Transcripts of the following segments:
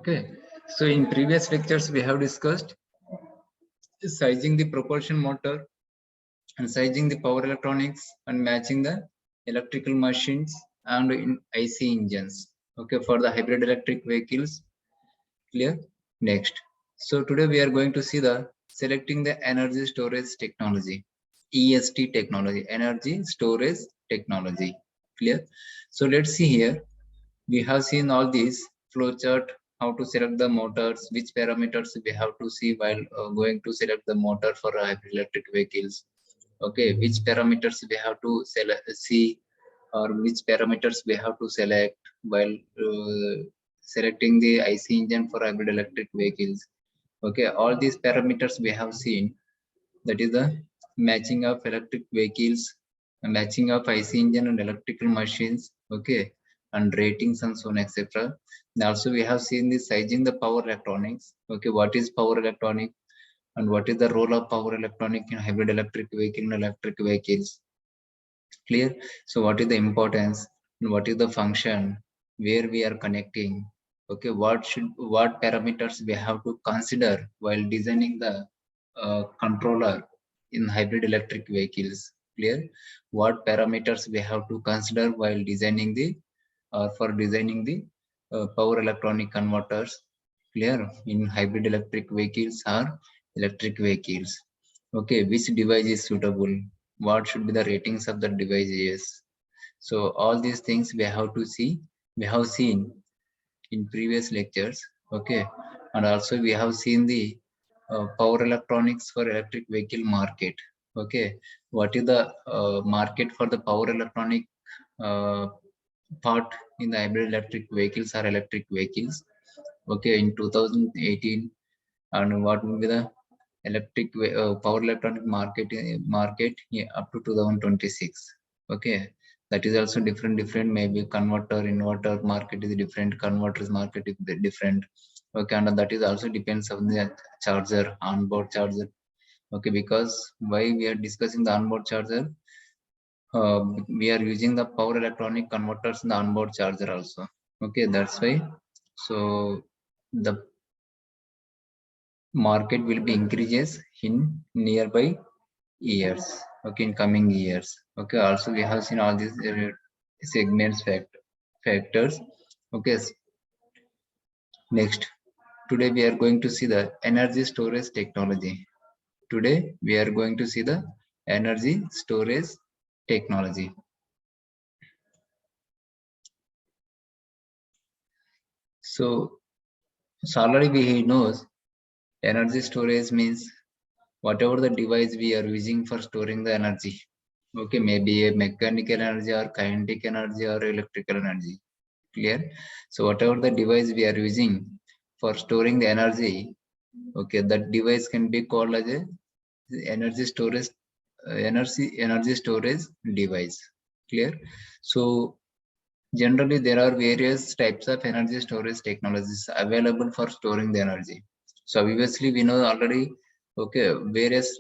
Okay, so in previous lectures we have discussed sizing the propulsion motor and sizing the power electronics and matching the electrical machines and in IC engines. Okay, for the hybrid electric vehicles. Clear? Next. So today we are going to see the selecting the energy storage technology, EST technology, energy storage technology. Clear? So let's see here. We have seen all these flowchart, how to select the motors, which parameters we have to see while going to select the motor for hybrid electric vehicles. Okay, which parameters we have to see, or which parameters we have to select while selecting the IC engine for hybrid electric vehicles. Okay, all these parameters we have seen. That is the matching of electric vehicles, matching of IC engine and electrical machines. Okay, and ratings and so on, etc. And also we have seen the sizing the power electronics. Okay, what is power electronic and what is the role of power electronic in hybrid electric vehicle and electric vehicles. Clear? So what is the importance and what is the function, where we are connecting. Okay, what parameters we have to consider while designing the controller in hybrid electric vehicles. Clear? What parameters we have to consider while designing the for designing the power electronic converters. Clear? In hybrid electric vehicles or electric vehicles. Okay, which device is suitable, what should be the ratings of the devices. So all these things we have to see, we have seen in previous lectures. Okay, and also we have seen the power electronics for electric vehicle market. Okay, what is the market for the power electronic uh, part in the hybrid electric vehicles or electric vehicles. Okay, in 2018, and what will be the power electronic market up to 2026. Okay, that is also different. Maybe converter, inverter market is different. Converters market is different. Okay, and that is also depends on the charger, onboard charger. Okay, because why we are discussing the onboard charger, we are using the power electronic converters in the onboard charger also. Okay, that's why. So the market will be increases in nearby years. Okay, in coming years. Okay, also we have seen all these segments factors. Okay, next. Today we are going to see the energy storage technology. Today we are going to see the energy storage technology. So already we knows energy storage means whatever the device we are using for storing the energy. Okay, maybe a mechanical energy or kinetic energy or electrical energy. Clear? So whatever the device we are using for storing the energy, okay, that device can be called as a energy storage energy storage device. Clear? So generally there are various types of energy storage technologies available for storing the energy. So obviously we know already, okay, various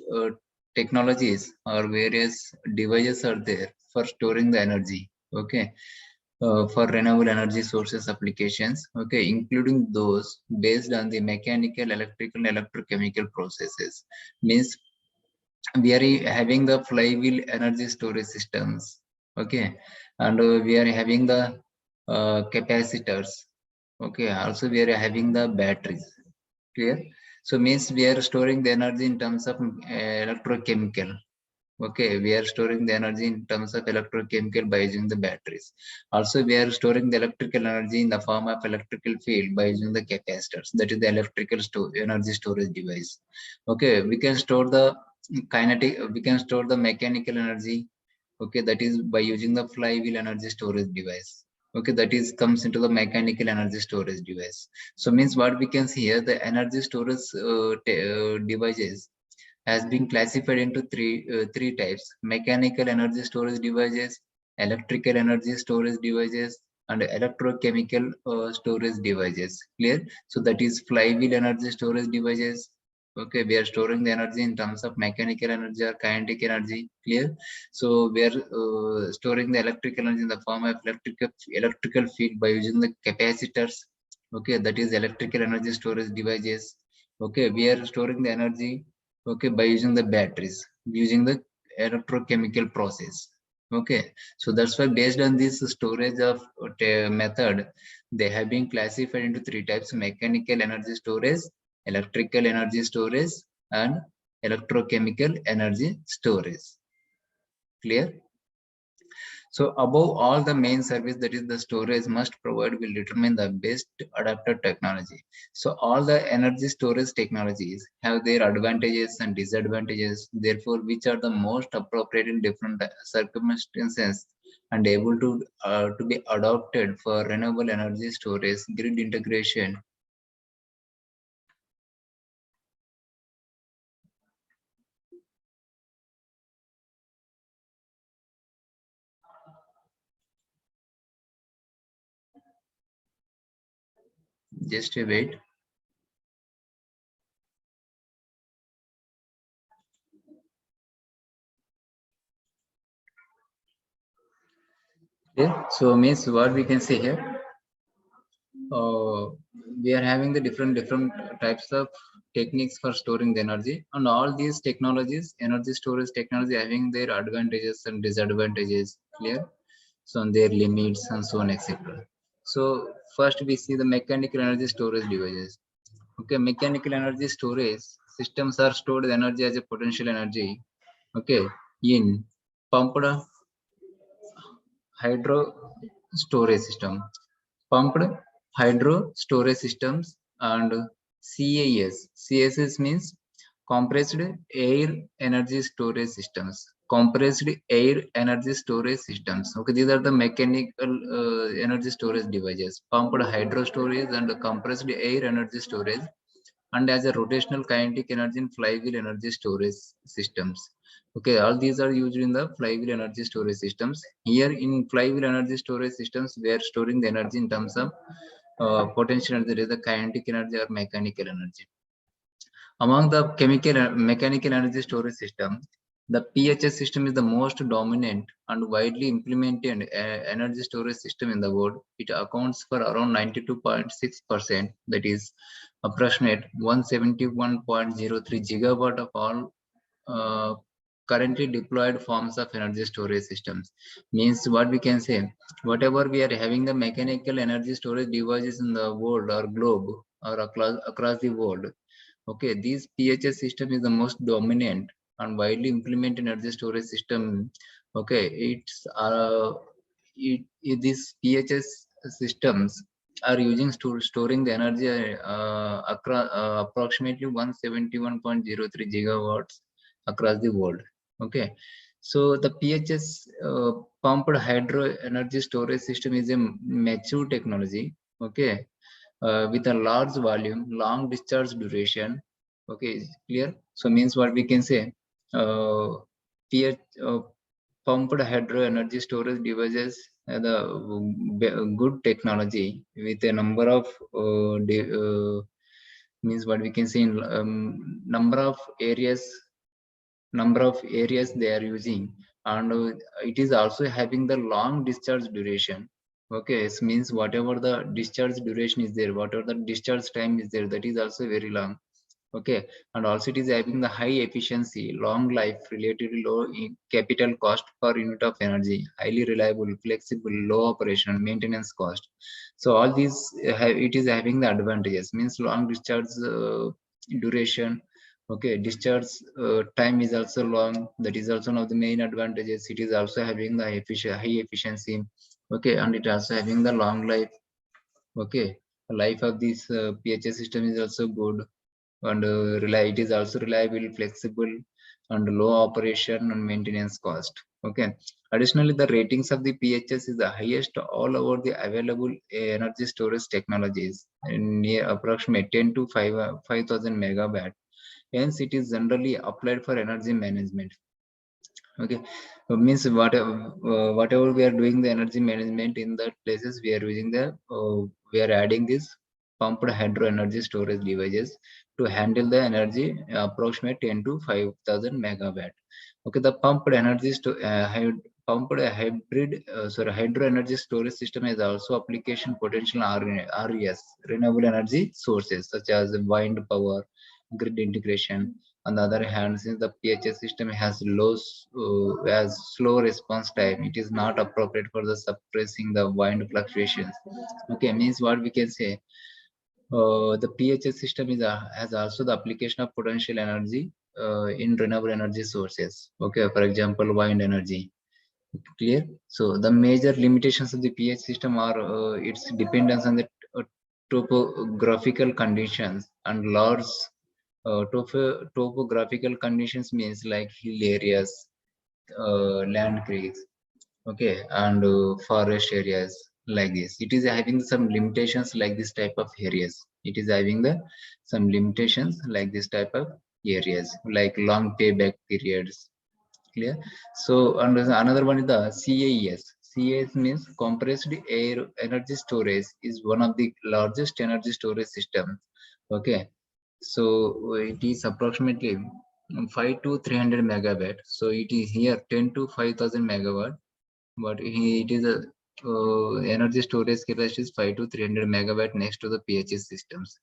technologies or various devices are there for storing the energy. Okay, for renewable energy sources applications. Okay, including those based on the mechanical, electrical, and electrochemical processes. Means we are having the flywheel energy storage systems. Okay, and we are having the capacitors. Okay, also we are having the batteries. Clear? So means we are storing the energy in terms of electrochemical. Okay, we are storing the energy in terms of electrochemical by using the batteries. Also we are storing the electrical energy in the form of electrical field by using the capacitors. That is the electrical energy storage device. Okay, we can store the kinetic, we can store the mechanical energy. Okay, that is by using the flywheel energy storage device. Okay, that is comes into the mechanical energy storage device. So means what we can see here, the energy storage devices has been classified into three types: mechanical energy storage devices, electrical energy storage devices, and electrochemical storage devices. Clear? So that is flywheel energy storage devices. Okay, we are storing the energy in terms of mechanical energy or kinetic energy. Clear? So we are storing the electrical energy in the form of electrical field by using the capacitors. Okay, that is electrical energy storage devices. Okay, we are storing the energy, okay, by using the batteries, using the electrochemical process. Okay, so that's why based on this storage of method, they have been classified into three types: mechanical energy storage, electrical energy storage, and electrochemical energy storage. Clear? So above all, the main service, that is the storage must provide, will determine the best adapted technology. So all the energy storage technologies have their advantages and disadvantages. Therefore, which are the most appropriate in different circumstances and able to be adopted for renewable energy storage, grid integration. Just a wait. Okay. So means what we can say here. uh, we are having the different types of techniques for storing the energy, and all these technologies, energy storage technology, having their advantages and disadvantages. Clear? So on their limits and so on, etc. So first we see the mechanical energy storage devices. Okay, mechanical energy storage systems are stored the energy as a potential energy, okay, in pumped hydro storage system, pumped hydro storage systems, and CAS. CAS means compressed air energy storage systems. Compressed air energy storage systems. Okay, these are the mechanical energy storage devices. Pumped hydro storage and compressed air energy storage, and as a rotational kinetic energy in flywheel energy storage systems. Okay, all these are used in the flywheel energy storage systems. Here in flywheel energy storage systems, we are storing the energy in terms of potential energy, there is the kinetic energy or mechanical energy. Among the mechanical energy storage system, the PHS system is the most dominant and widely implemented energy storage system in the world. It accounts for around 92.6%, that is approximate 171.03 gigawatt of all uh, currently deployed forms of energy storage systems. Means what we can say, whatever we are having the mechanical energy storage devices in the world or globe or across the world. Okay, this PHS system is the most dominant and widely implemented energy storage system. Okay, these PHS systems are using storing the energy across approximately 171.03 gigawatts across the world. Okay, so the PHS pumped hydro energy storage system is a mature technology. Okay, with a large volume, long discharge duration. Okay, clear? So means what we can say, PH, pumped hydro energy storage devices are the good technology with a number of means what we can say in number of areas they are using, and it is also having the long discharge duration. Okay, it means whatever the discharge duration is there, whatever the discharge time is there, that is also very long. Okay, and also it is having the high efficiency, long life, relatively low capital cost per unit of energy, highly reliable, flexible, low operation and maintenance cost. So all these it is having the advantages, means long discharge duration. Okay, discharge time is also long. That is also one of the main advantages. It is also having the high efficiency. Okay, and it also having the long life. Okay, the life of this PHS system is also good, and it is also reliable, flexible, and low operation and maintenance cost. Okay. Additionally, the ratings of the PHS is the highest all over the available energy storage technologies, near approximate 10 to 5,000 megawatt. Hence, it is generally applied for energy management. Okay, means whatever we are doing the energy management in that places, we are using the we are adding this pumped hydro energy storage devices to handle the energy approximate 10 to 5,000 megawatt. Okay, the pumped energy pumped hydro energy storage system has also application potential RES, renewable energy sources such as wind power, grid integration. On the other hand, since the PHS system has slow response time, it is not appropriate for the suppressing the wind fluctuations. Okay, means what we can say. The PHS system has also the application of potential energy in renewable energy sources. Okay, for example, wind energy. Clear? So the major limitations of the pH system are its dependence on the uh, topographical conditions and large topographical conditions means like hill areas, land creeks, okay, and forest areas like this. It is having some limitations like this type of areas. It is having the some limitations like this type of areas, like long payback periods. Clear? So, and another one is the CAES. CAES means compressed air energy storage is one of the largest energy storage systems. Okay. So it is approximately 5 to 300 megawatt. So it is here 10 to 5,000 megawatt, but it is a energy storage capacity is 5 to 300 megawatt next to the PHS systems.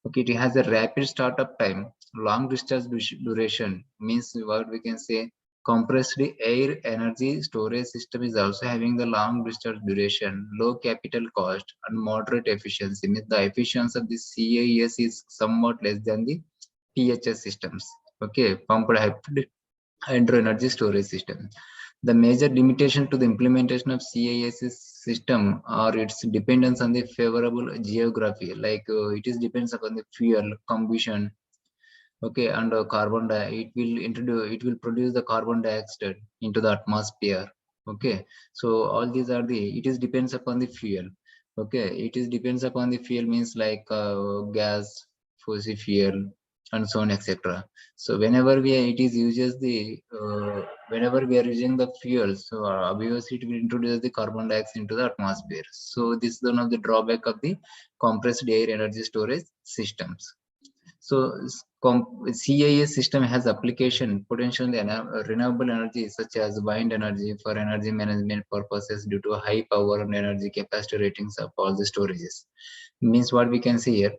Okay, it has a rapid startup time, long discharge duration, means what we can say compressed air energy storage system is also having the long discharge duration, low capital cost, and moderate efficiency. Means the efficiency of the CAES is somewhat less than the PHS systems. Okay, pumped hydro energy storage system. The major limitation to the implementation of CAS system or its dependence on the favorable geography, like it is depends upon the fuel combustion, okay, and it will produce the carbon dioxide into the atmosphere. Okay, so all these are it is depends upon the fuel. Okay, it is depends upon the fuel means like gas, fossil fuel, and so on, etc. So it is uses the whenever we are using the fuel, so obviously it will introduce the carbon dioxide into the atmosphere. So this is one of the drawback of the compressed air energy storage systems. So CAS system has application potential in renewable energy such as wind energy for energy management purposes due to high power and energy capacity ratings of all the storages. Means what we can see here,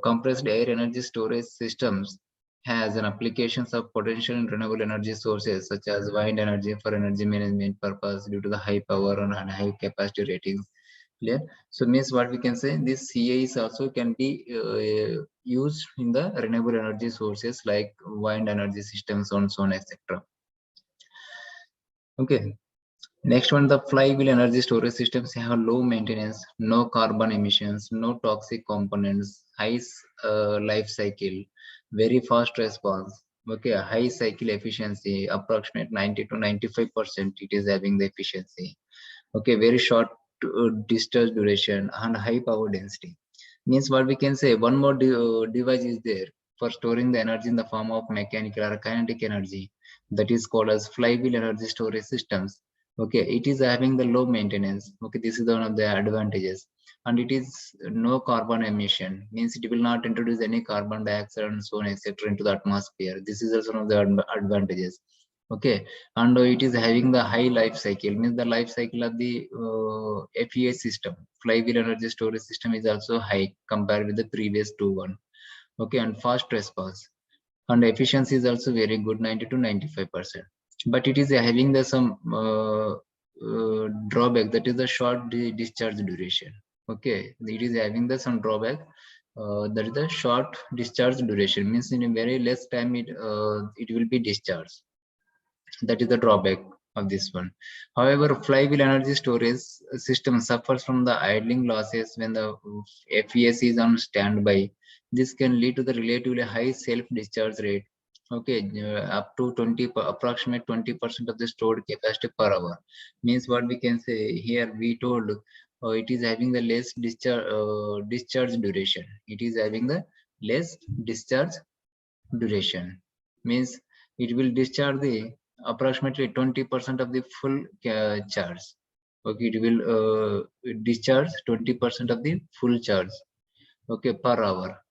compressed air energy storage systems has an applications of potential in renewable energy sources such as wind energy for energy management purpose due to the high power and high capacity ratings. Clear? So means what we can say, this CAs also can be used in the renewable energy sources like wind energy systems, so on, etc. Okay. Next one, the flywheel energy storage systems have low maintenance, no carbon emissions, no toxic components, high life cycle, very fast response. Okay, a high cycle efficiency, approximate 90 to 95%. It is having the efficiency. Okay, very short discharge duration and high power density. Means what we can say, one more device is there for storing the energy in the form of mechanical or kinetic energy, that is called as flywheel energy storage systems. Okay, it is having the low maintenance. Okay, this is one of the advantages, and it is no carbon emission, means it will not introduce any carbon dioxide and so on, etc., into the atmosphere. This is also one of the advantages. Okay, and it is having the high life cycle, means the life cycle of the FEA system, flywheel energy storage system, is also high compared with the previous two one. Okay, and fast response and efficiency is also very good, 90 to 95%. But it is having the some drawback, that is the short discharge duration. Okay, it is having the some drawback, that is the short discharge duration, means in a very less time it will be discharged. That is the drawback of this one. However, flywheel energy storage system suffers from the idling losses when the FES is on standby. This can lead to the relatively high self discharge rate. Okay, up to 20 approximate 20% of the stored capacity per hour. Means what we can say here, we told it is having the less discharge duration. It is having the less discharge duration, means it will discharge the approximately 20% of the full charge. Okay, it will discharge 20% of the full charge, okay, per hour.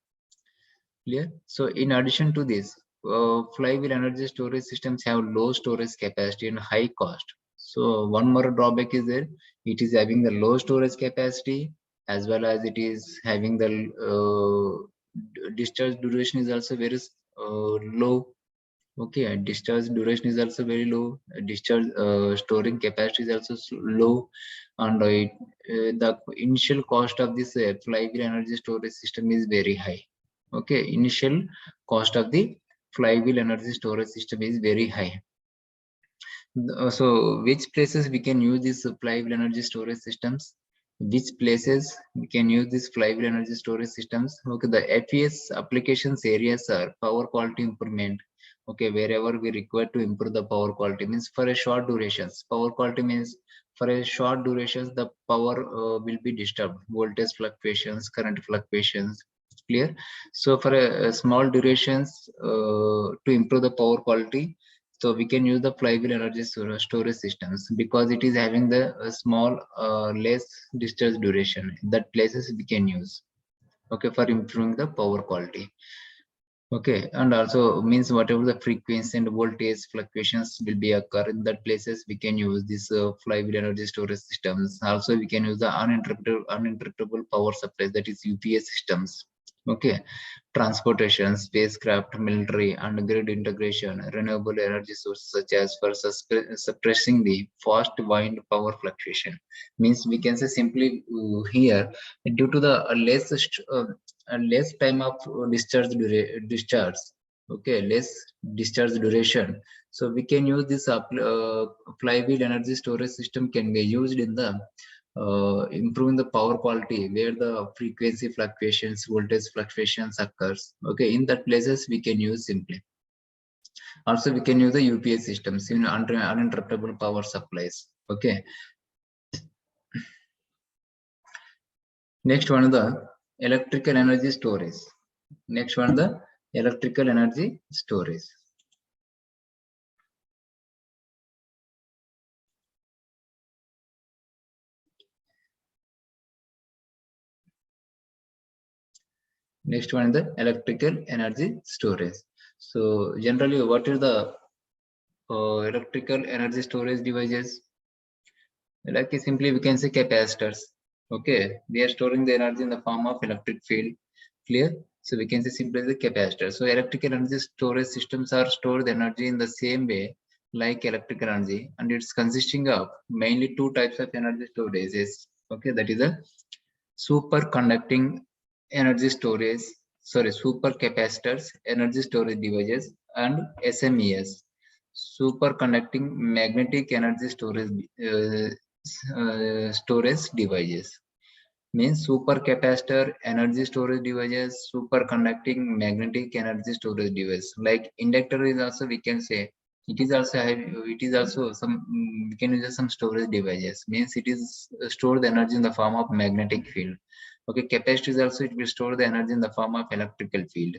Clear? So in addition to this, flywheel energy storage systems have low storage capacity and high cost. So one more drawback is there. It is having the low storage capacity, as well as it is having the discharge duration is also very low. Okay, and discharge duration is also very low. Discharge storing capacity is also low, and the initial cost of this flywheel energy storage system is very high. Okay, initial cost of the flywheel energy storage system is very high. So which places we can use this flywheel energy storage systems? Which places we can use this flywheel energy storage systems? Okay, the FES applications areas are power quality improvement. Okay, wherever we require to improve the power quality means for a short durations. Power quality means for a short durations the power will be disturbed. Voltage fluctuations, current fluctuations. Clear. So for a small durations to improve the power quality, so we can use the flywheel energy storage systems because it is having the small less discharge duration. That places we can use, okay, for improving the power quality. Okay, and also means whatever the frequency and voltage fluctuations will be occur in that places we can use this flywheel energy storage systems. Also we can use the uninterruptible power supplies, that is UPS systems. Okay, transportation, spacecraft, military, and grid integration, renewable energy sources such as for suppressing the fast wind power fluctuation. Means we can say simply here, due to the less time of discharge, okay, less discharge duration. So we can use this flywheel energy storage system can be used in the improving the power quality where the frequency fluctuations, voltage fluctuations occurs. Okay, in that places we can use simply. Also we can use the UPS systems in uninterruptible power supplies. Okay. Next one is the electrical energy storage. Next one is the electrical energy storage. Next one is the electrical energy storage. So generally, what is the electrical energy storage devices? Like simply we can say capacitors. Okay, they are storing the energy in the form of electric field. Clear? So we can say simply the capacitor. So electrical energy storage systems are stored energy in the same way like electrical energy, and it's consisting of mainly two types of energy storages. Okay, that is a superconducting energy storage, sorry, supercapacitors, energy storage devices, and SMES, superconducting magnetic energy storage devices. Means supercapacitor energy storage devices, superconducting magnetic energy storage device. Like inductor is also we can say it is also some we can use some storage devices. Means it is store the energy in the form of magnetic field. Okay, capacitor is also it will store the energy in the form of electrical field.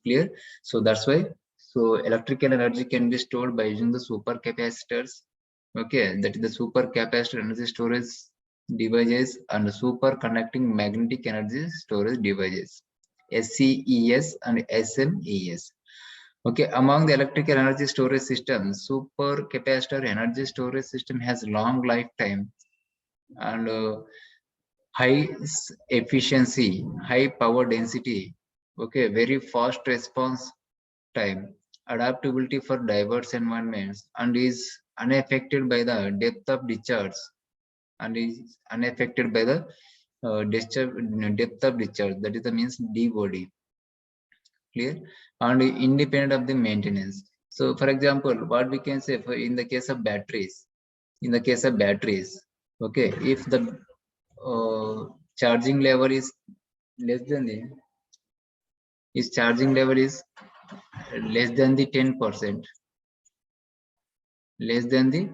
Clear? So that's why so electrical energy can be stored by using the supercapacitors. Okay, that is the supercapacitor energy storage devices and superconducting magnetic energy storage devices, SCES and SMES. Okay, among the electrical energy storage systems, supercapacitor energy storage system has long lifetime and high efficiency, high power density. Okay, very fast response time, adaptability for diverse environments, and is unaffected by the depth of discharge and is unaffected by the depth of discharge, that is the means DOD. Clear? And independent of the maintenance. So for example, what we can say for in the case of batteries, okay, if the charging level is less than the charging level is less than the 10%, less than the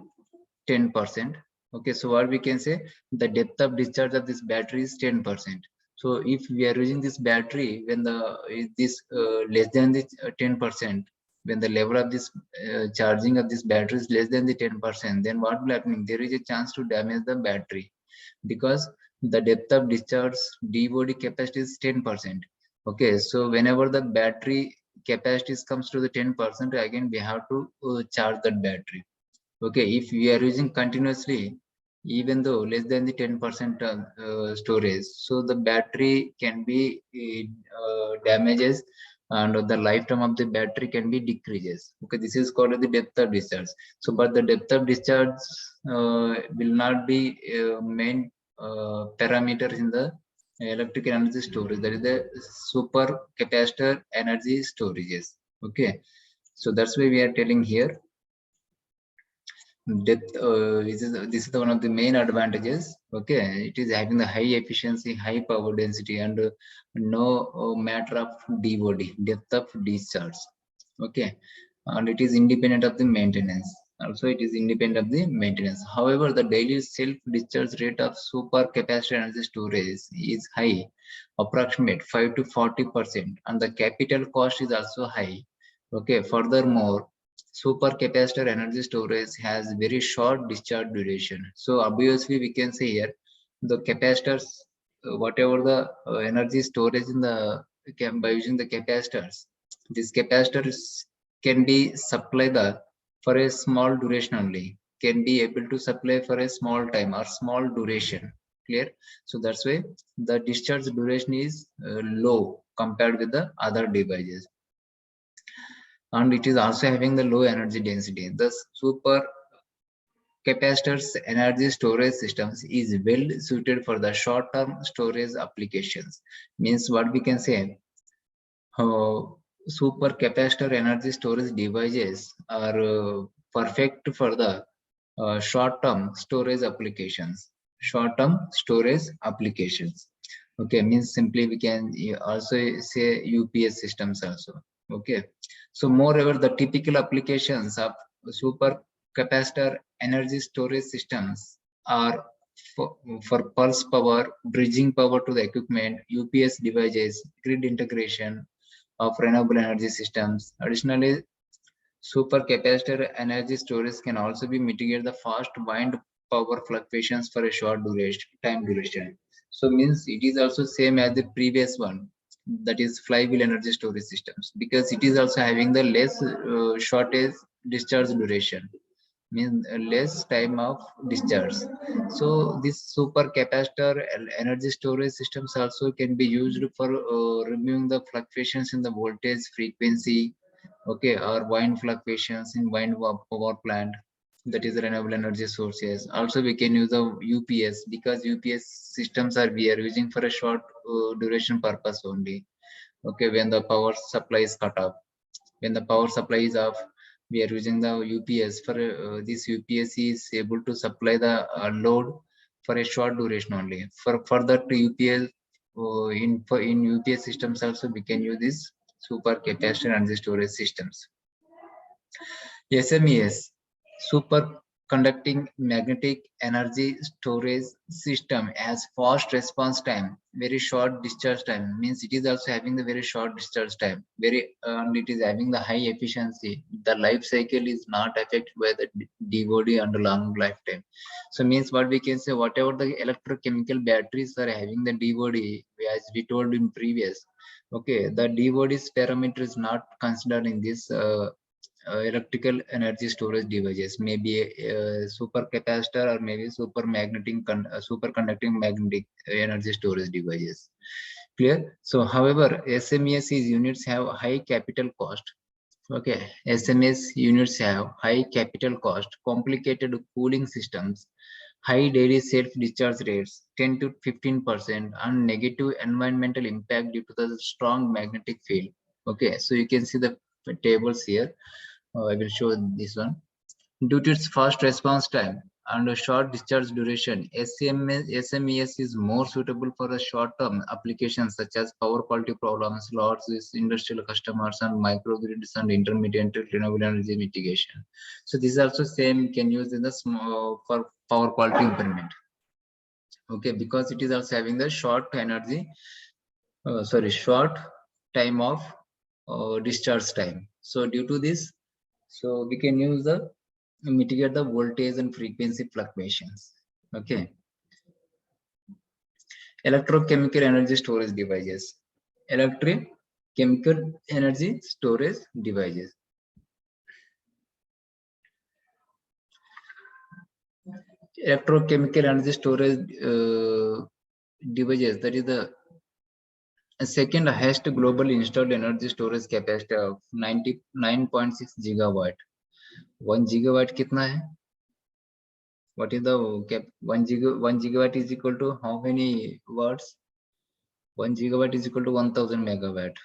10%. Okay, so what we can say, the depth of discharge of this battery is 10%. So if we are using this battery when the this less than the 10%, when the level of this charging of this battery is less than the 10%, then what will happen? There is a chance to damage the battery because the depth of discharge DOD capacity is 10%. Okay, so whenever the battery capacity comes to the 10%, again we have to charge that battery. Okay, if we are using continuously, even though less than the 10% storage, so the battery can be damages, and the lifetime of the battery can be decreases. Okay, this is called the depth of discharge. So but the depth of discharge will not be main parameter in the electric energy storage. That is the super capacitor energy storages. Okay, so that's why we are telling here depth. This is one of the main advantages. Okay, it is having the high efficiency, high power density, and no matter of DOD, depth of discharge. Okay, and it is independent of the maintenance. Also it is independent of the maintenance. However, the daily self discharge rate of super capacitor energy storage is high, approximate 5 to 40%, and the capital cost is also high. Okay, furthermore, supercapacitor energy storage has very short discharge duration. So obviously we can say here the capacitors, whatever the energy storage in the by using the capacitors, these capacitors can be supplied for a small duration only, can be able to supply for a small time or small duration. Clear? So that's why the discharge duration is low compared with the other devices, and it is also having the low energy density. The super capacitors energy storage systems is well suited for the short term storage applications. Means what we can say, uh, super capacitor energy storage devices are perfect for the short term storage applications. Short term storage applications. Okay, means simply we can also say UPS systems also. Okay, so moreover the typical applications of super capacitor energy storage systems are for pulse power, bridging power to the equipment, UPS devices, grid integration of renewable energy systems. Additionally, supercapacitor energy storage can also be mitigate the fast wind power fluctuations for a short duration. So means it is also same as the previous one, that is flywheel energy storage systems, because it is also having the less shortage discharge duration, means less time of discharge. So this super capacitor energy storage systems also can be used for removing the fluctuations in the voltage frequency. Okay, or wind fluctuations in power plant, that is renewable energy sources. Also we can use the UPS, because UPS systems are we are using for a short duration purpose only. Okay, when the power supply is cut off, when the power supply is off, we are using the UPS. For this UPS is able to supply the load for a short duration only. For further to UPS, in UPS systems also we can use this super capacitor energy storage systems. SMES, superconducting magnetic energy storage system, has fast response time, very short discharge time. Means it is also having the very short discharge time, very and it is having the high efficiency. The life cycle is not affected by the DOD and long lifetime. So means what we can say, whatever the electrochemical batteries are having the DOD, as we told in previous. Okay, the DOD's parameter is not considered in this. Electrical energy storage devices, maybe a supercapacitor or maybe superconducting magnetic energy storage devices. Clear? So however, SMES units have high capital cost. Okay, SMS units have high capital cost, complicated cooling systems, high daily self-discharge rates, 10 to 15%, and negative environmental impact due to the strong magnetic field. Okay, so you can see the tables here. I will show this one. Due to its fast response time and a short discharge duration, SMES is more suitable for a short-term applications such as power quality problems, large industrial customers, and microgrids and intermittent renewable energy mitigation. So this is also same can use in the small for power quality improvement. Okay, because it is also having the short energy, short time of discharge time. So due to this, so we can use the mitigate the voltage and frequency fluctuations. Okay, electrochemical energy storage devices. Electrochemical energy storage devices. electrochemical energy storage devices, that is the second highest globally installed energy storage capacity of 99.6 gigawatt. 1 gigawatt कितना है? What is the cap? 1 gigawatt is equal to how many watts? 1 gigawatt is equal to 1000 megawatt.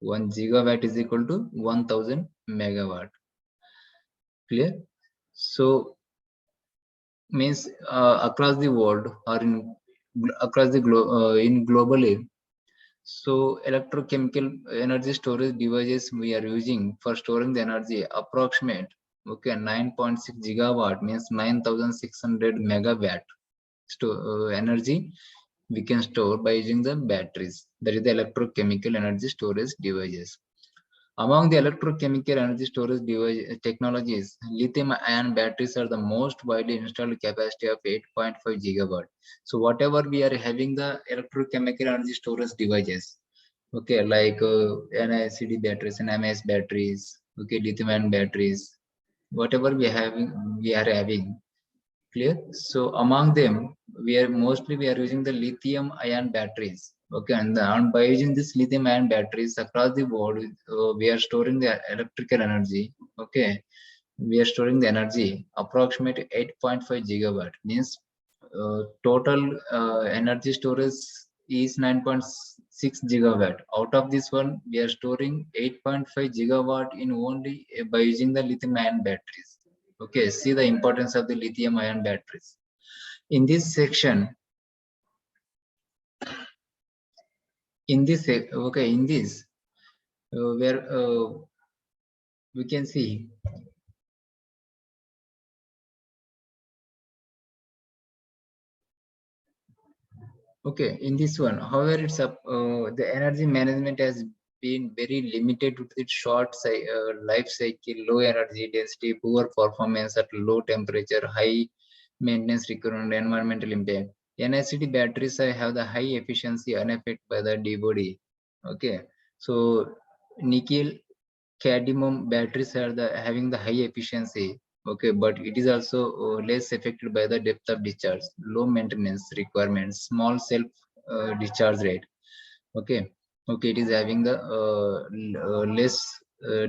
1 gigawatt is equal to 1000 megawatt. Clear? So means across the world or across the in globally. So electrochemical energy storage devices we are using for storing the energy approximate 9.6 gigawatt means 9600 megawatt energy we can store by using the batteries. That is the electrochemical energy storage devices. Among the electrochemical energy storage device technologies, lithium-ion batteries are the most widely installed capacity of 8.5 gigawatt. So whatever we are having the electrochemical energy storage devices, like NICD batteries and MS batteries, lithium-ion batteries, whatever we are having. Clear? So among them, we are using the lithium-ion batteries. And by using this lithium-ion batteries across the world, we are storing the electrical energy. We are storing the energy approximately 8.5 gigawatt. Means total energy storage is 9.6 gigawatt. Out of this one, we are storing 8.5 gigawatt in only by using the lithium-ion batteries. See the importance of the lithium ion batteries. In this section, where we can see in this one, however, it's the energy management has been very limited to its short life cycle, low energy density, poor performance at low temperature, high maintenance requirement, environmental impact. NICD batteries have the high efficiency unaffected by the D-body. So nickel cadmium batteries are having the high efficiency. But it is also less affected by the depth of discharge, low maintenance requirements, small self discharge rate. It is having the less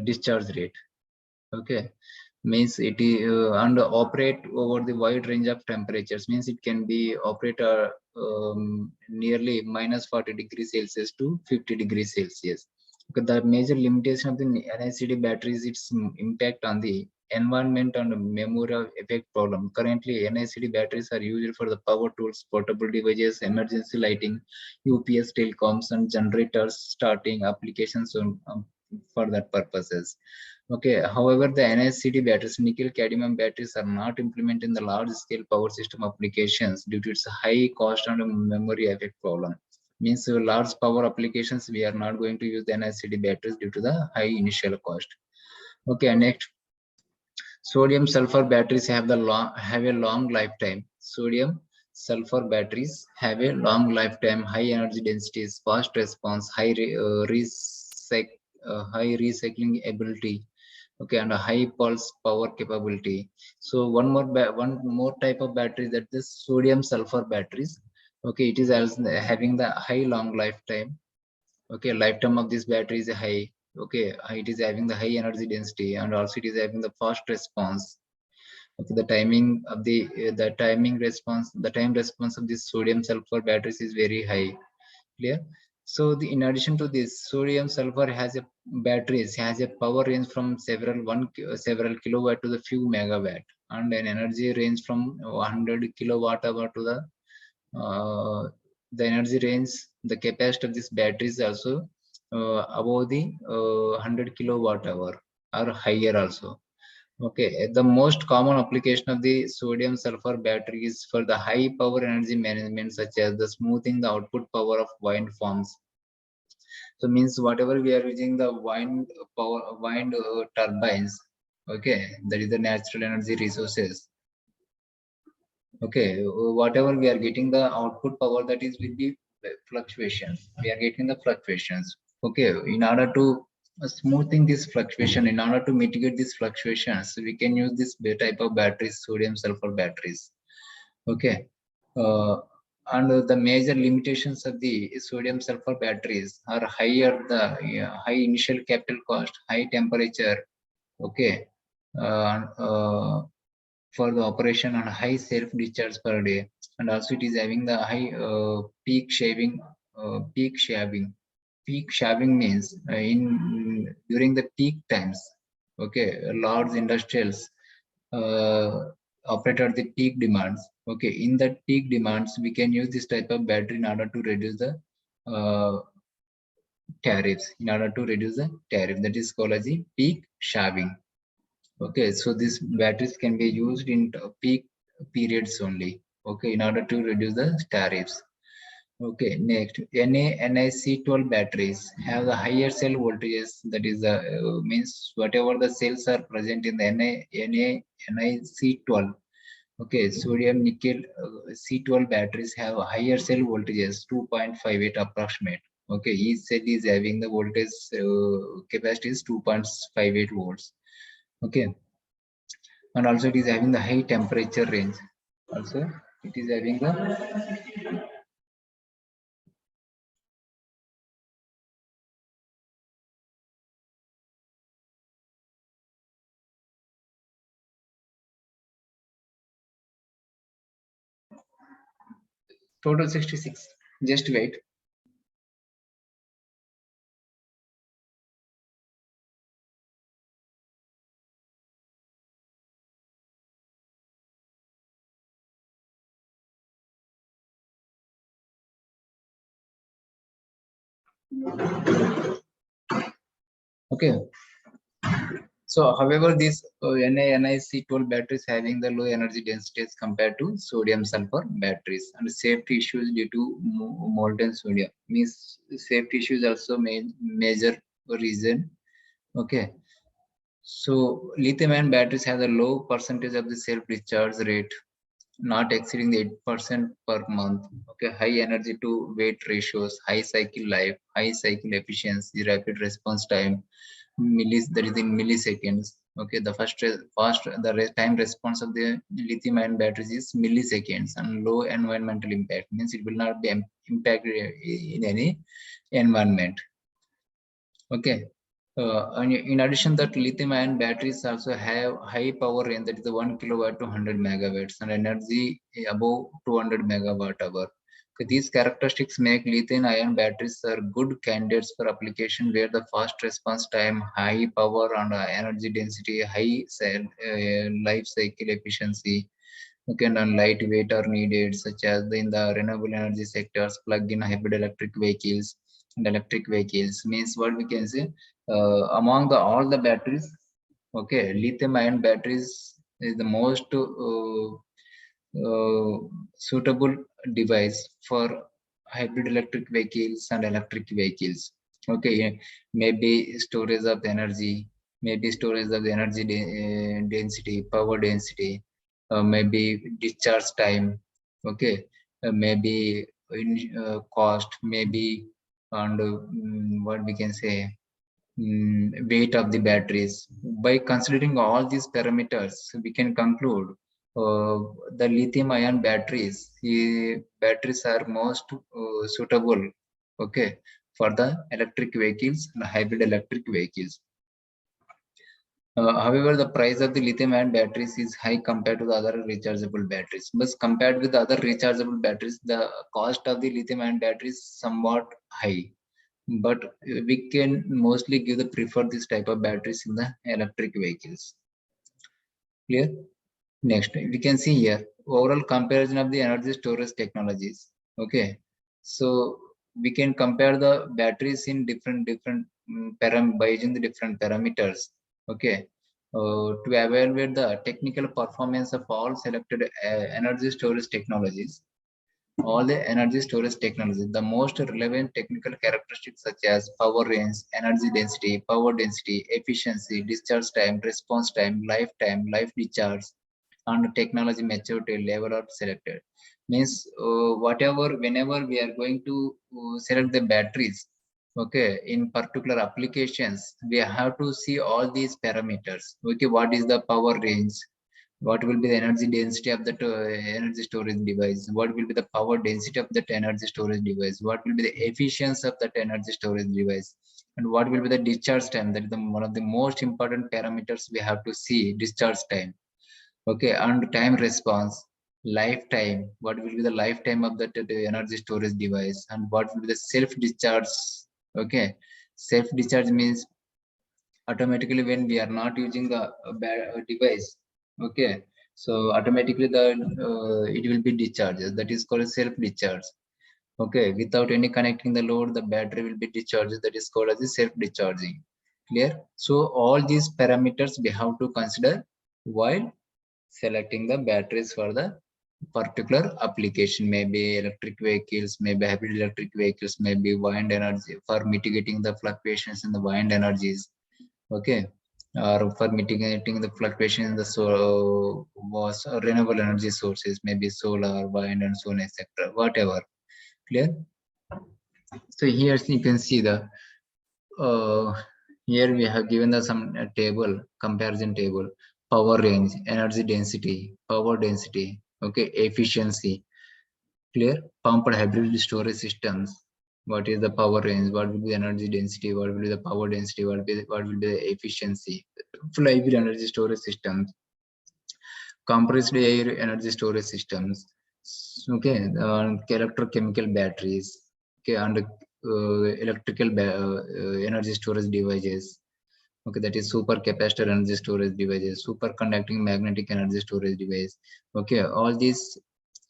discharge rate. Means it is and operate over the wide range of temperatures. Means it can be operate nearly minus 40 degrees Celsius to 50 degrees Celsius. The major limitation of the NICD batteries, its impact on the environment and memory effect problem. Currently, NICD batteries are used for the power tools, portable devices, emergency lighting, UPS, telecoms, and generators starting applications for that purposes. However, the NICD batteries, nickel cadmium batteries, are not implemented in the large-scale power system applications due to its high cost and memory effect problem. Means large power applications, we are not going to use the NICD batteries due to the high initial cost. Next, sodium sulfur batteries have a long lifetime. Sodium sulfur batteries have a long lifetime, high energy densities, fast response, high recycling ability, and a high pulse power capability. So one more type of battery, that is sodium sulfur batteries. It is also having the high long lifetime. Lifetime of this battery is high. It is having the high energy density, and also it is having the fast response. The timing of the time response of this sodium sulfur batteries is very high. Clear? So in addition to this, sodium sulfur batteries has a power range from several kilowatt to the few megawatt, and an energy range from 100 kilowatt hour to the energy range. The capacity of this battery is also above the 100 kilowatt hour or higher also. The most common application of the sodium sulfur battery is for the high power energy management, such as the smoothing the output power of wind farms. So means whatever we are using the wind turbines, that is the natural energy resources. Whatever we are getting the output power, that is will be fluctuations. We are getting the fluctuations. In order to smoothing this fluctuation, in order to mitigate these fluctuations, we can use this type of batteries, sodium sulfur batteries. Okay. Uh, and the major limitations of the sodium sulfur batteries are higher the high initial capital cost, high temperature. Okay. For the operation and high self discharge per day, and also it is having the high peak shaving means in during the peak times. Okay, large industrials operate at the peak demands. Okay, in that peak demands we can use this type of battery in order to reduce the uh, tariff, that is called as the peak shaving. Okay, so these batteries can be used in peak periods only. Okay, in order to reduce the tariffs. Okay, next, NiC12 batteries have the higher cell voltages. That is the means whatever the cells are present in the NiC12. Okay, sodium nickel C12 batteries have higher cell voltages, 2.58 approximate. Okay, each cell is having the voltage capacity is 2.58 volts. Okay, and also it is having the high temperature range. Also it is having the total 66. Just wait. Okay, so however this NiC12 batteries having the low energy densities compared to sodium sulfur batteries, and safety issues due to molten sodium means safety issues also major reason. Okay, so lithium ion batteries have a low percentage of the self discharge rate, not exceeding the 8% per month. Okay, high energy to weight ratios, high cycle life, high cycle efficiency, rapid response time, that is in milliseconds. Okay, the time response of the lithium ion batteries is milliseconds, and low environmental impact means it will not be impacted in any environment. Okay. And in addition, that lithium-ion batteries also have high power range, that is the 1 kilowatt to 100 megawatts, and energy above 200 megawatt hour. Okay, these characteristics make lithium-ion batteries are good candidates for application where the fast response time, high power and energy density, high cell, life cycle efficiency, okay, and lightweight are needed, such as in the renewable energy sectors, plug-in hybrid electric vehicles, and electric vehicles means what we can say among the all the batteries. Okay, lithium-ion batteries is the most suitable device for hybrid electric vehicles and electric vehicles. Okay, yeah, maybe storage of energy, maybe storage of the energy density, power density, maybe discharge time. Okay, maybe in cost, maybe, and what we can say, weight of the batteries. By considering all these parameters, we can conclude the lithium-ion batteries are most suitable, okay, for the electric vehicles and hybrid electric vehicles. However, the price of the lithium-ion batteries is high compared to the other rechargeable batteries. But compared with the other rechargeable batteries, the cost of the lithium-ion batteries is somewhat high, but we can mostly give the prefer this type of batteries in the electric vehicles. Clear? Next, we can see here overall comparison of the energy storage technologies. Okay, so we can compare the batteries in different by using the different parameters. Okay, to evaluate the technical performance of all selected energy storage technologies. All the energy storage technologies, the most relevant technical characteristics such as power range, energy density, power density, efficiency, discharge time, response time, lifetime, life discharge, and technology maturity level are selected. Means whatever, whenever we are going to select the batteries, okay, in particular applications, we have to see all these parameters. Okay, what is the power range? What will be the energy density of that energy storage device? What will be the power density of that energy storage device? What will be the efficiency of that energy storage device? And what will be the discharge time? That is one of the most important parameters we have to see, discharge time. Okay, and time response, lifetime. What will be the lifetime of that energy storage device? And what will be the self discharge? Okay, self discharge means automatically when we are not using the device, okay, so automatically the it will be discharged. That is called self discharge. Okay, without any connecting the load, the battery will be discharged. That is called as the self discharging. Clear? So all these parameters we have to consider while selecting the batteries for the particular application. Maybe electric vehicles, maybe hybrid electric vehicles, maybe wind energy for mitigating the fluctuations in the wind energies. Okay, or for mitigating the fluctuation in the was renewable energy sources, maybe solar, wind, and so on, etc. Whatever. Clear? So here you can see the uh, here we have given the some table, comparison table: power range, energy density, power density, okay, efficiency. Clear? Pumped hybrid storage systems. What is the power range? What will be the energy density? What will be the power density? What will be the efficiency? Flywheel energy storage systems, compressed air energy storage systems. Okay, electrochemical batteries. Okay, and electrical energy storage devices. Okay, that is super capacitor energy storage devices, superconducting magnetic energy storage device. Okay, all these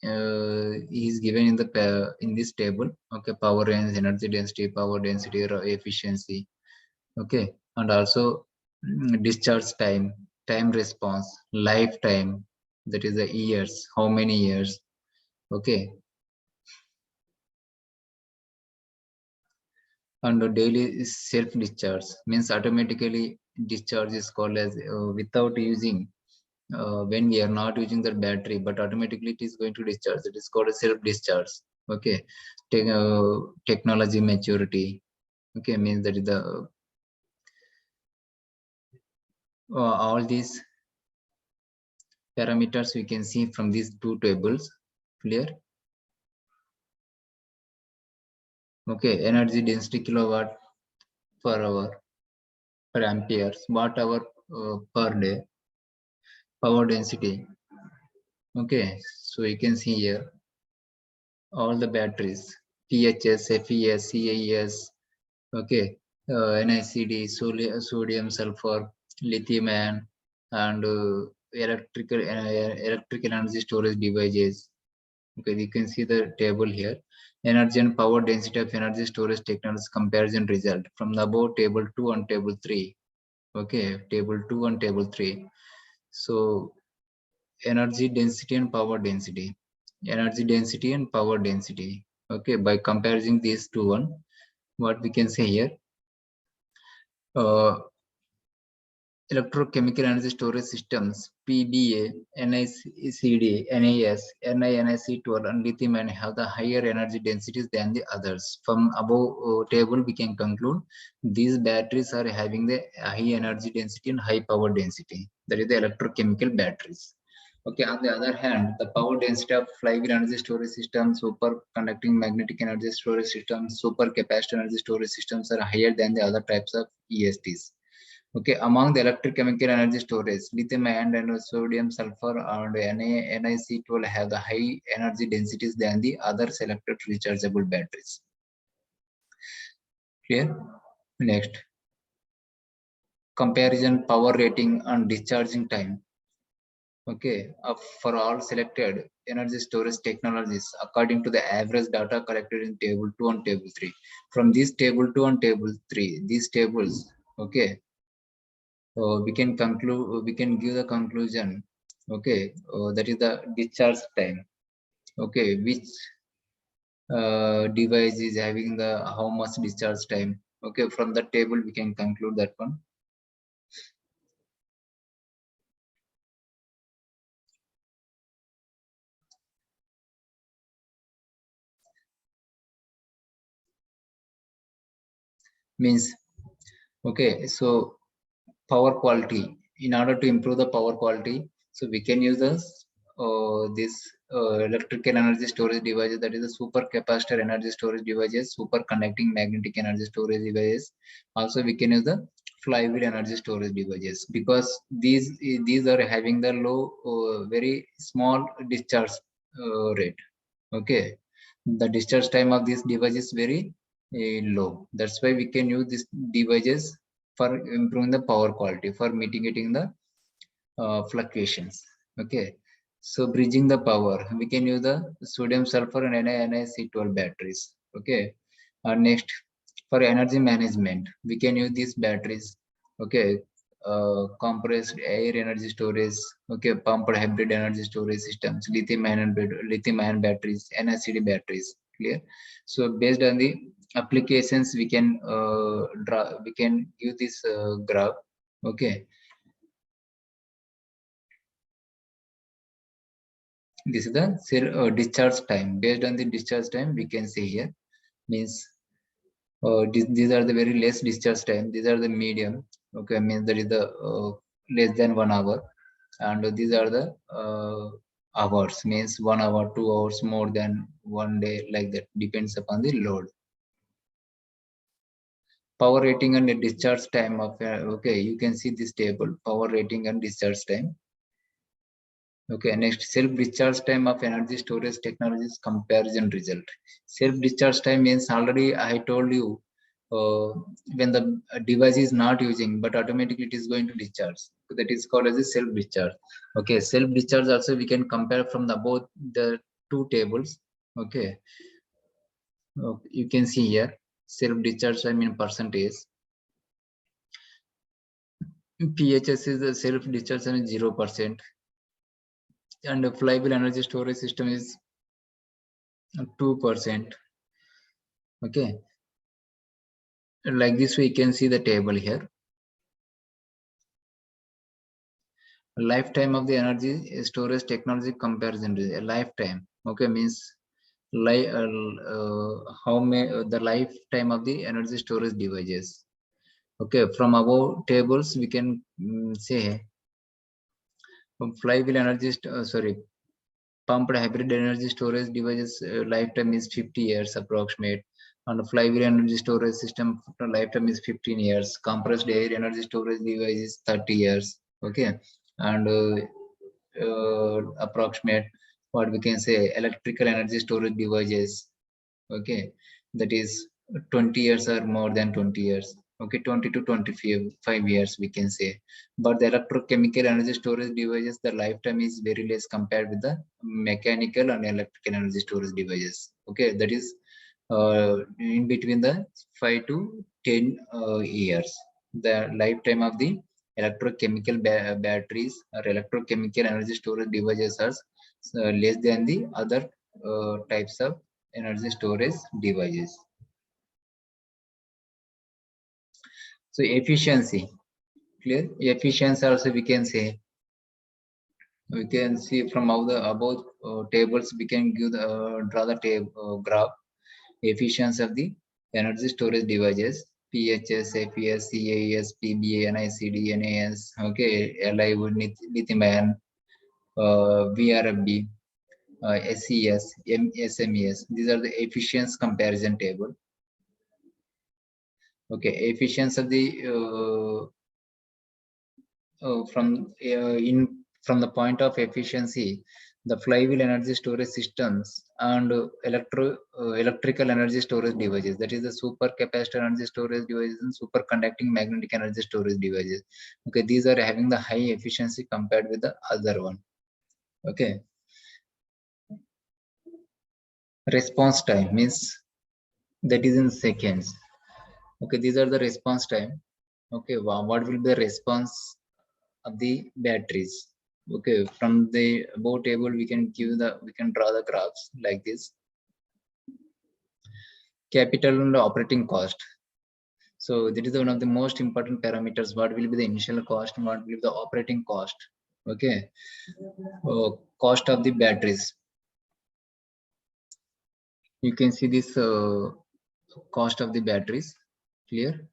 is given in the in this table. Okay, power range, energy density, power density, efficiency. Okay, and also discharge time, time response, lifetime, that is the years, how many years. Okay, and the daily self discharge means automatically discharge is called as without using, when we are not using the battery, but automatically it is going to discharge. It is called a self discharge. Okay, technology maturity. Okay, means that is the all these parameters we can see from these two tables. Clear? Okay, energy density kilowatt per hour, per amperes, watt hour per day, power density. Okay, so you can see here all the batteries: PHS, FES, CAES. Okay, NICD, sodium, sulfur, lithium ion, and electrical energy storage devices. Okay, you can see the table here. Energy and power density of energy storage technology comparison result from the above table 2 and table 3. Okay, table 2 and table 3. So energy density and power density, energy density and power density. Okay, by comparing these two one, what we can say here, uh, electrochemical energy storage systems, PBA, NICD, NAS, NIC12, and lithium ion have the higher energy densities than the others. From above table, we can conclude these batteries are having the high energy density and high power density. That is the electrochemical batteries. Okay, on the other hand, the power density of flywheel energy storage systems, superconducting magnetic energy storage systems, supercapacitor energy storage systems are higher than the other types of ESTs. Okay, among the electrochemical energy storage, lithium ion and sodium sulfur and NiC12 have the high energy densities than the other selected rechargeable batteries. Clear? Next, comparison power rating and discharging time. Okay, for all selected energy storage technologies according to the average data collected in table 2 and table 3. From this table 2 and table 3, these tables, okay, we can conclude, we can give the conclusion. Okay, that is the discharge time. Okay, which device is having the how much discharge time. Okay, from the table we can conclude that one. Means, okay, so power quality, in order to improve the power quality, So we can use this electrical energy storage devices, that is the super capacitor energy storage devices, super conducting magnetic energy storage devices. Also we can use the flywheel energy storage devices, because these are having the low very small discharge rate. Okay, the discharge time of this device is very low. That's why we can use these devices for improving the power quality, for mitigating the fluctuations. Okay, so bridging the power, we can use the sodium sulfur and NiCl batteries. Okay, next, for energy management we can use these batteries. Okay, compressed air energy storage. Okay, pumped hybrid energy storage systems, lithium ion batteries, NaCd batteries. Clear? So based on the applications we can we can use this graph. Okay, this is the discharge time. Based on the discharge time we can see here, means these are the very less discharge time, these are the medium. Okay, means that is the less than 1 hour, and these are the hours, means 1 hour, 2 hours, more than 1 day, like that, depends upon the load. Power rating and the discharge time of okay, you can see this table, power rating and discharge time. Okay, next, self-discharge time of energy storage technologies comparison result. Self-discharge time means, already I told you, when the device is not using, but automatically it is going to discharge. So that is called as a self-discharge. Okay, self-discharge also we can compare from the both the two tables. Okay, you can see here self-discharge time in percentage. PHS is the self-discharge time is 0%, and the flywheel energy storage system is 2%. Okay, like this we can see the table here. Lifetime of the energy storage technology comparison. A lifetime, okay, means how may the lifetime of the energy storage devices. Okay, from above tables we can say flywheel energy pumped hybrid energy storage devices lifetime is 50 years approximate, and flywheel energy storage system lifetime is 15 years. Compressed air energy storage device is 30 years. Okay, and approximate, what we can say, electrical energy storage devices. Okay, that is 20 years or more than 20 years. Okay, 20 to 25 years we can say. But the electrochemical energy storage devices, the lifetime is very less compared with the mechanical and electrical energy storage devices. Okay, that is in between the 5 to 10 years. The lifetime of the electrochemical batteries or electrochemical energy storage devices are less than the other types of energy storage devices. So efficiency, clear? Efficiency also we can say, we can see from all the above tables we can give the draw the graph efficiency of the energy storage devices: PHS, APS, CAS, PBA, NICD, NAS. Okay, LI, lithium ion, VRFB, SES, SMES. These are the efficiency comparison table. Okay, efficiency of the from the point of efficiency, the flywheel energy storage systems and electrical energy storage devices, that is the super capacitor energy storage devices and superconducting magnetic energy storage devices. Okay, these are having the high efficiency compared with the other one. Okay, response time means that is in seconds. Okay, these are the response time. Okay, what will be the response of the batteries? Okay, from the above table we can draw the graphs like this. Capital and operating cost. So that is one of the most important parameters. What will be the initial cost and what will be the operating cost? Okay, cost of the batteries. You can see this cost of the batteries. Clear?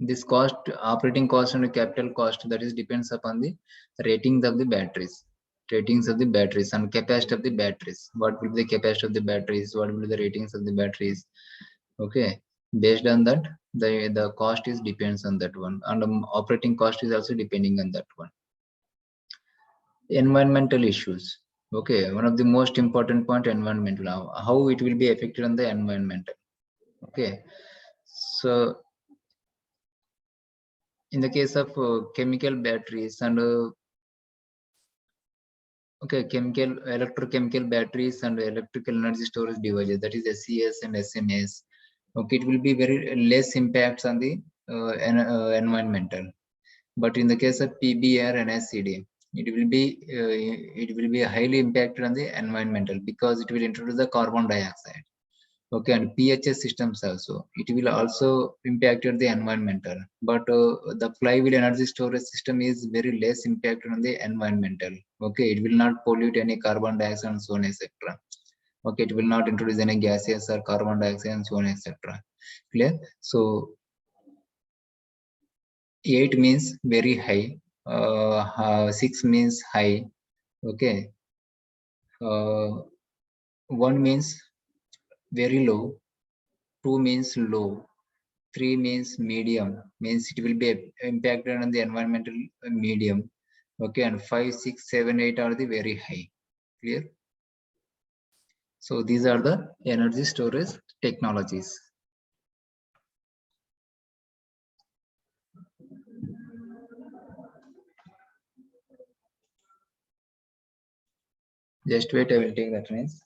This cost, operating cost and capital cost, that is depends upon the ratings of the batteries. Ratings of the batteries and capacity of the batteries. What will be the capacity of the batteries? What will be the ratings of the batteries? Okay, based on that, the cost is depends on that one, and operating cost is also depending on that one. Environmental issues. Okay, one of the most important point, environmental, how it will be affected on the environment. Okay, so in the case of chemical batteries and okay, electrochemical batteries and electrical energy storage devices, that is SCS and SMAs. Okay, it will be very less impacts on the environmental. But in the case of PBR and SCD, it will be highly impacted on the environmental because it will introduce the carbon dioxide. Okay, and PHS systems also, it will also impact the environmental, but the flywheel energy storage system is very less impacted on the environmental. Okay, it will not pollute any carbon dioxide and so on, etc. Okay, it will not introduce any gases or carbon dioxide and so on, etc. Clear? So 8 means very high, 6 means high. Okay, 1 means very low, 2 means low, 3 means medium, means it will be impacted on the environmental medium. Okay, and 5, 6, 7, 8 are the very high. Clear? So these are the energy storage technologies. Just wait, I will take that means.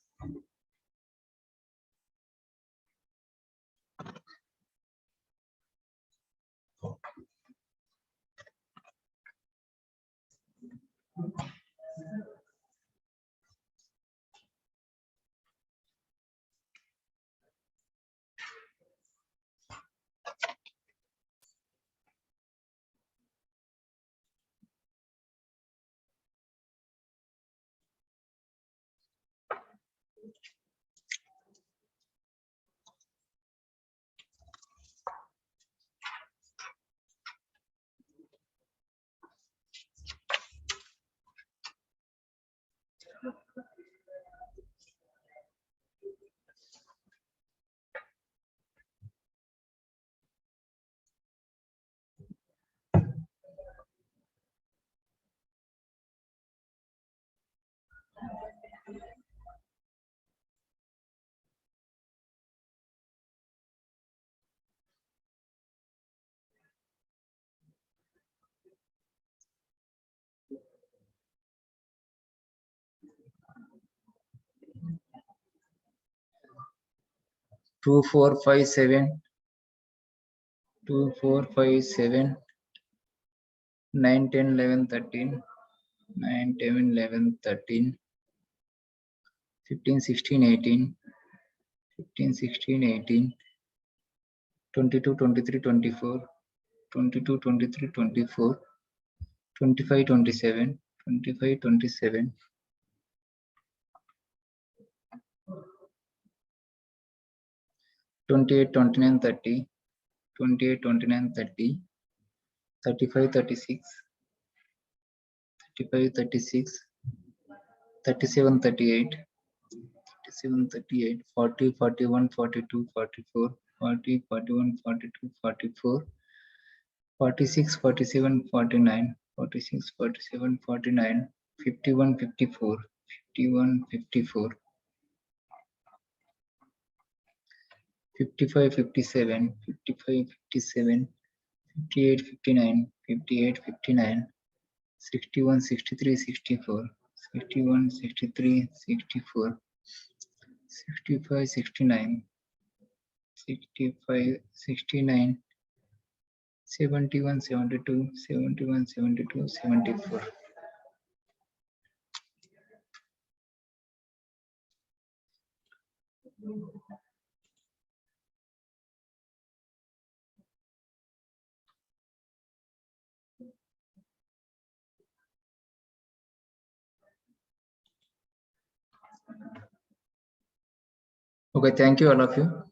2, 4, 5, 7, 2, 4, 5, 7, 9, 10, 11, 13, 9, 10, 11, 13, 15, 16, 18, 15, 16, 18, 22, 23, 24, 22, 23, 24, 25, 27, 25, 27, 28, 29, 30, 28, 29, 30, 35, 36, 35, 36, 37, 38, 37, 38, 40, 41, 42, 44, 40, 41, 42, 44, 46, 47, 49, 46, 47, 49, 51, 54, 51, 54, 55, 57, 55, 57, 58, 59, 58, 59, 61, 63, 64, 61, 63, 64, 65, 69, 65, 69, 71, 72, 71, 72, 74. Okay, thank you all of you.